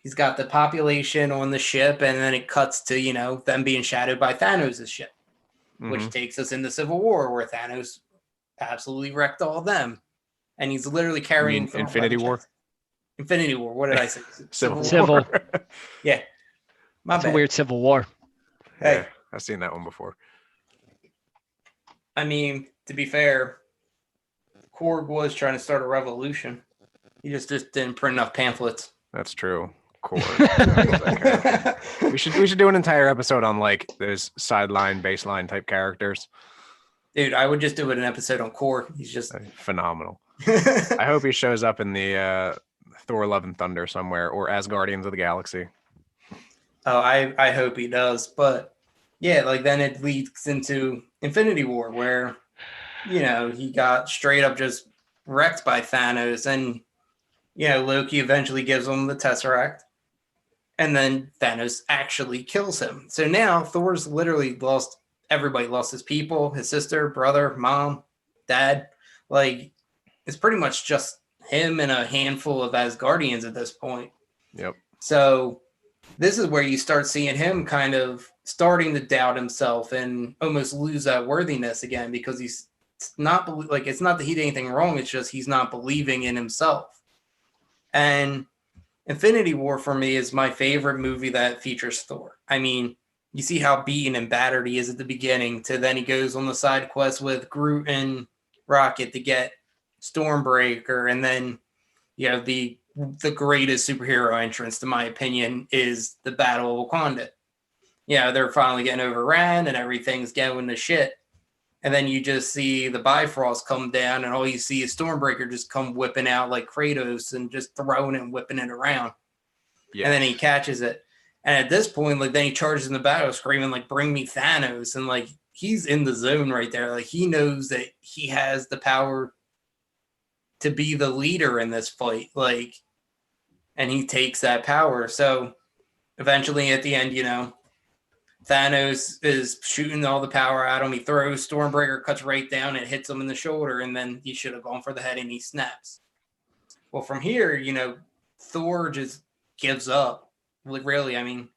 he's got the population on the ship, and then it cuts to, them being shadowed by Thanos' ship, which takes us into Civil War, where Thanos absolutely wrecked all of them. And he's literally carrying Infinity War. Infinity War. What did I say? Civil. Yeah. It's a weird Civil War. Hey. Yeah, I've seen that one before. I mean, to be fair, Korg was trying to start a revolution. He just didn't print enough pamphlets. That's true. Korg. we should do an entire episode on like those sideline, baseline type characters. Dude, I would just do an episode on Korg. He's just phenomenal. I hope he shows up in the Thor: Love and Thunder somewhere, or as Guardians of the Galaxy. Oh, I hope he does. But yeah, like then it leads into Infinity War, where he got straight up just wrecked by Thanos, and Loki eventually gives him the Tesseract, and then Thanos actually kills him. So now Thor's literally lost everybody, lost his people, his sister, brother, mom, dad. Like, it's pretty much just him and a handful of Asgardians at this point. Yep. So this is where you start seeing him kind of starting to doubt himself and almost lose that worthiness again, because it's not that he did anything wrong. It's just he's not believing in himself. And Infinity War for me is my favorite movie that features Thor. I mean, you see how beaten and battered he is at the beginning, to then he goes on the side quest with Groot and Rocket to get Stormbreaker, and then the greatest superhero entrance, to my opinion, is the Battle of Wakanda. They're finally getting overran and everything's going to shit. And then you just see the Bifrost come down, and all you see is Stormbreaker just come whipping out like Kratos and just throwing it and whipping it around. Yes. And then he catches it. And at this point, then he charges in the battle screaming, bring me Thanos. And he's in the zone right there. He knows that he has the power to be the leader in this fight. And he takes that power. So eventually at the end, Thanos is shooting all the power at him. He throws Stormbreaker, cuts right down, and hits him in the shoulder, and then he should have gone for the head, and he snaps. Well, from here, Thor just gives up. Really, I mean,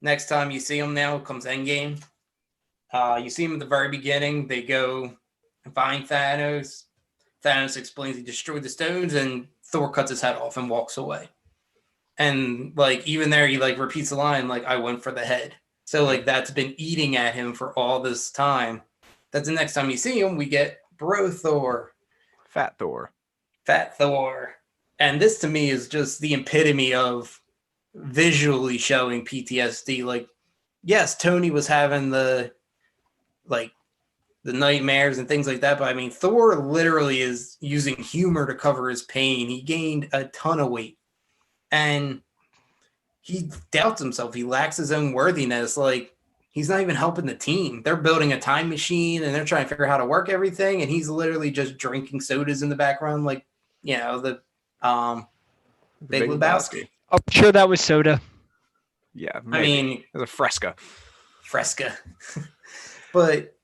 next time you see him now comes Endgame. You see him at the very beginning. They go and find Thanos. Thanos explains he destroyed the stones, and Thor cuts his head off and walks away. And even there, he repeats the line, I went for the head. So that's been eating at him for all this time. That's the next time you see him, we get Bro Thor. Fat Thor. Fat Thor. And this to me is just the epitome of visually showing PTSD. Yes, Tony was having the nightmares and things like that, but I mean, Thor literally is using humor to cover his pain. He gained a ton of weight, and he doubts himself. He lacks his own worthiness. He's not even helping the team. They're building a time machine, and they're trying to figure out how to work everything, and he's literally just drinking sodas in the background, the Big Lebowski. I'm sure that was soda. Yeah, maybe. I mean, it was a Fresca. But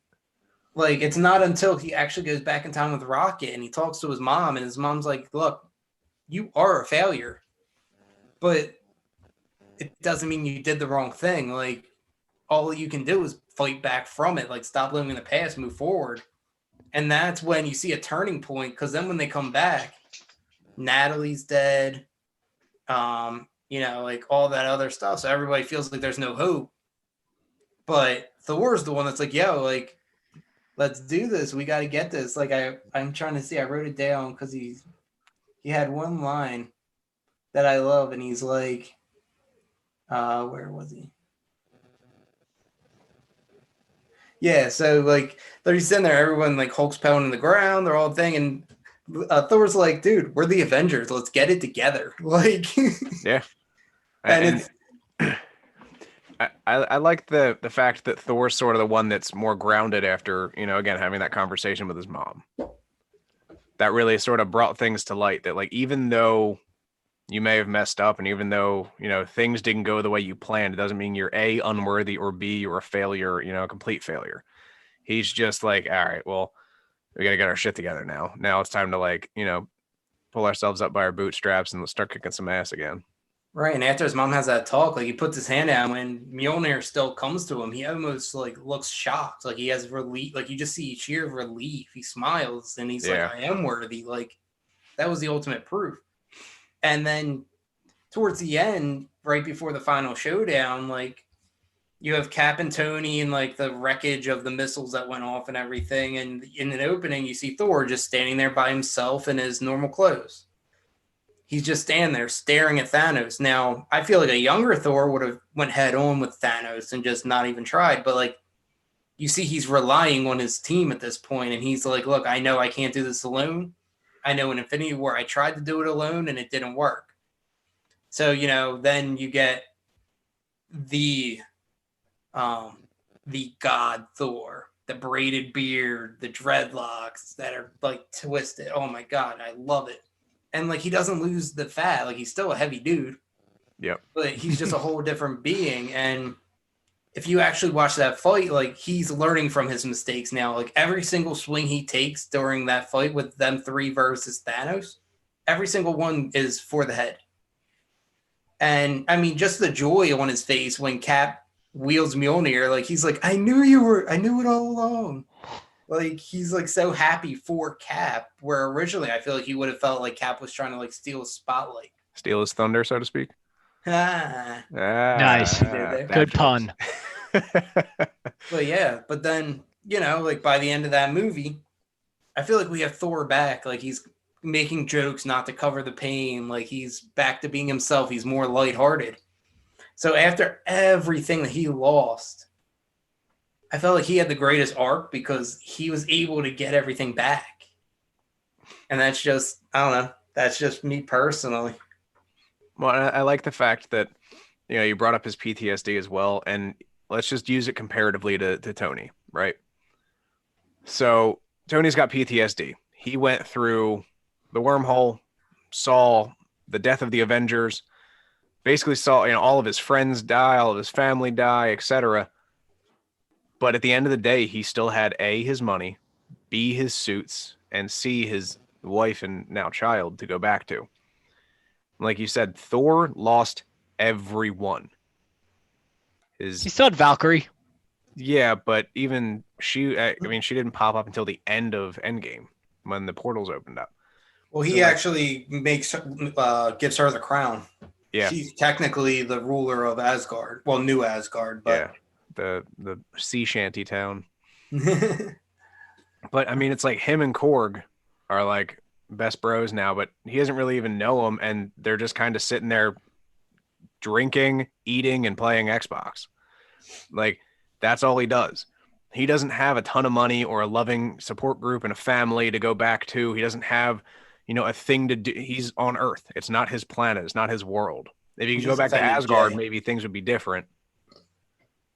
it's not until he actually goes back in time with Rocket and he talks to his mom, and his mom's like, look, you are a failure, but it doesn't mean you did the wrong thing. All you can do is fight back from it. Stop living in the past, move forward. And that's when you see a turning point, because then when they come back, Natalie's dead, all that other stuff. So everybody feels like there's no hope. But Thor's the one that's let's do this. We got to get this. I'm trying to see. I wrote it down because he had one line that I love, and he's like, where was he? Yeah, so like they're sitting there, everyone like Hulk's pounding the ground, they're all thing, and Thor's like, dude, we're the Avengers, let's get it together. Like, Yeah. and it's I like the fact that Thor's sort of the one that's more grounded after, again, having that conversation with his mom. That really sort of brought things to light that, like, even though you may have messed up and even though, things didn't go the way you planned, it doesn't mean you're A, unworthy, or B, you're a failure, a complete failure. He's just like, all right, well, we got to get our shit together now. Now it's time to, like, pull ourselves up by our bootstraps and let's start kicking some ass again. right. And after his mom has that talk, like he puts his hand out, when Mjolnir still comes to him, he almost like looks shocked. Like he has relief. Like you just see sheer relief. He smiles and he's like, I am worthy. Like that was the ultimate proof. And then towards the end, right before the final showdown, like you have Cap and Tony and like the wreckage of the missiles that went off and everything. And in an opening, you see Thor just standing there by himself in his normal clothes. He's just standing there staring at Thanos. Now, I feel like a younger Thor would have went head on with Thanos and just not even tried. But like, you see, he's relying on his team at this point, and he's like, "Look, I know I can't do this alone. I know in Infinity War I tried to do it alone and it didn't work." So then you get the God Thor, the braided beard, the dreadlocks that are like twisted. Oh my God, I love it. And like he doesn't lose the fat, like he's still a heavy dude. Yep. But he's just a whole different being. And if you actually watch that fight, like he's learning from his mistakes now. Like every single swing he takes during that fight with them three versus Thanos, every single one is for the head. And I mean, just the joy on his face when Cap wields Mjolnir, like he's like, I knew it all along. Like he's like so happy for Cap, where originally I feel like he would have felt like Cap was trying to like steal his spotlight. Steal his thunder, so to speak. Nice. Good pun. But yeah, but then, like by the end of that movie, I feel like we have Thor back. Like he's making jokes not to cover the pain. Like he's back to being himself. He's more lighthearted. So after everything that he lost, I felt like he had the greatest arc because he was able to get everything back. And that's just, I don't know. That's just me personally. Well, I like the fact that, you brought up his PTSD as well. And let's just use it comparatively to Tony, right? So Tony's got PTSD. He went through the wormhole, saw the death of the Avengers, basically saw, all of his friends die, all of his family die, etc. But at the end of the day, he still had A, his money, B, his suits, and C, his wife and now child to go back to. Like you said, Thor lost everyone. He still had Valkyrie. Yeah, but even she didn't pop up until the end of Endgame when the portals opened up. Well, he actually gives her the crown. Yeah. She's technically the ruler of Asgard. Well, New Asgard, but yeah. The sea shanty town. But I mean, it's like him and Korg are like best bros now, but he doesn't really even know them, and they're just kind of sitting there drinking, eating, and playing Xbox. Like that's all he does. He doesn't have a ton of money or a loving support group and a family to go back to. He doesn't have, a thing to do. He's on Earth. It's not his planet. It's not his world. If he could go back to Asgard, maybe things would be different.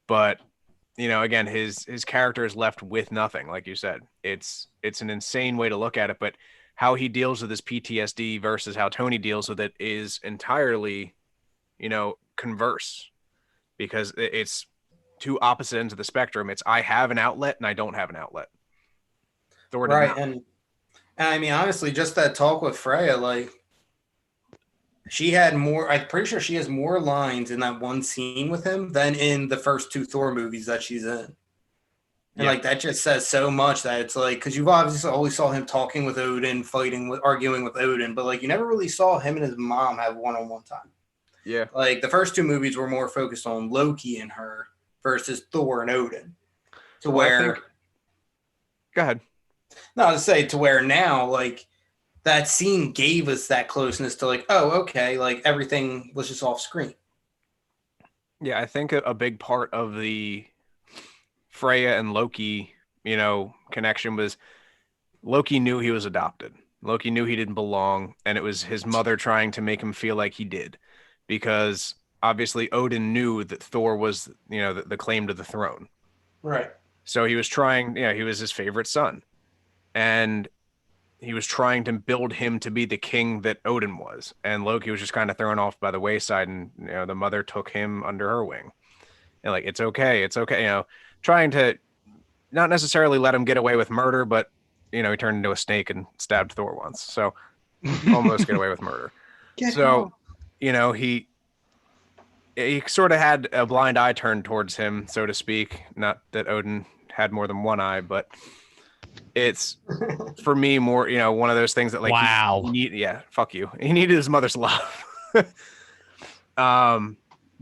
But, again, his character is left with nothing, like you said. It's an insane way to look at it, but how he deals with his PTSD versus how Tony deals with it is entirely, converse, because it's two opposite ends of the spectrum. It's I have an outlet and I don't have an outlet. Thor did not. And I mean, honestly, just that talk with Freya, like she had more, I'm pretty sure she has more lines in that one scene with him than in the first two Thor movies that she's in. And like that just says so much that it's like, because you've obviously always saw him talking with Odin, arguing with Odin, but like you never really saw him and his mom have one-on-one time. Yeah. Like the first two movies were more focused on Loki and her versus Thor and Odin. Go ahead. No, to say to where now, like that scene gave us that closeness to like, oh, okay, like everything was just off screen. Yeah, I think a big part of the Freya and Loki, connection was Loki knew he was adopted. Loki knew he didn't belong, and it was his mother trying to make him feel like he did, because obviously Odin knew that Thor was, the claim to the throne. Right. So he was trying, he was his favorite son, and he was trying to build him to be the king that Odin was. And Loki was just kind of thrown off by the wayside, and the mother took him under her wing. And like, it's okay, trying to not necessarily let him get away with murder, but he turned into a snake and stabbed Thor once. So almost get away with murder. He sort of had a blind eye turned towards him, so to speak. Not that Odin had more than one eye, but it's for me more, one of those things that like, wow. Fuck you. He needed his mother's love. But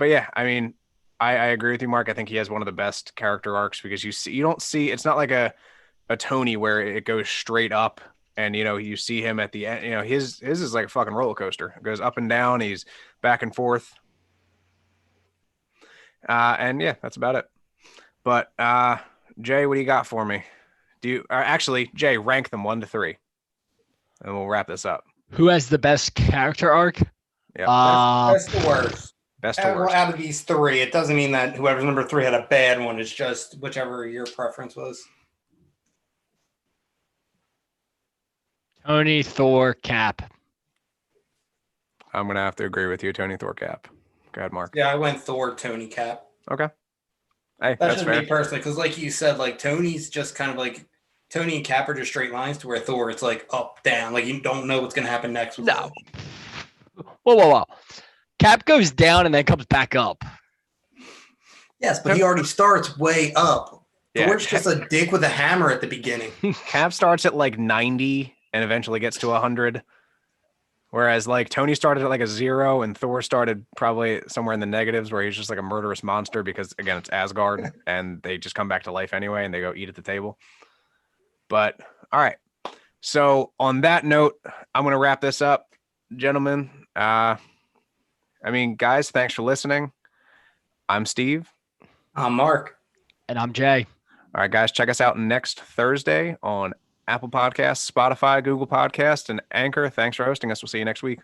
yeah, I mean, I agree with you, Mark. I think he has one of the best character arcs, because you don't see, it's not like a Tony where it goes straight up and, you see him at the end, his is like a fucking roller coaster. It goes up and down. He's back and forth. And yeah, that's about it. But Jay, what do you got for me? Actually, Jay, rank them 1 to 3, and we'll wrap this up. Who has the best character arc? Yeah, best to worst. Best to worst. Out of these 3, it doesn't mean that whoever's number 3 had a bad one. It's just whichever your preference was. Tony, Thor, Cap. I'm gonna have to agree with you, Tony, Thor, Cap. Go ahead, Mark. Yeah, I went Thor, Tony, Cap. Okay. Hey, that's just fair. Me personally, because like you said, like Tony's just kind of like Tony and Cap are just straight lines, to where Thor, it's like up, down. Like you don't know what's gonna happen next. No. Whoa. Cap goes down and then comes back up. Yes, but he already starts way up. Yeah, Thor's just a dick with a hammer at the beginning. Cap starts at like 90 and eventually gets to 100. Whereas like Tony started at like a 0 and Thor started probably somewhere in the negatives, where he's just like a murderous monster, because again, it's Asgard and they just come back to life anyway and they go eat at the table. But all right. So on that note, I'm going to wrap this up, gentlemen. Guys, thanks for listening. I'm Steve. I'm Mark. And I'm Jay. All right, guys, check us out next Thursday on Apple Podcasts, Spotify, Google Podcasts, and Anchor. Thanks for hosting us. We'll see you next week.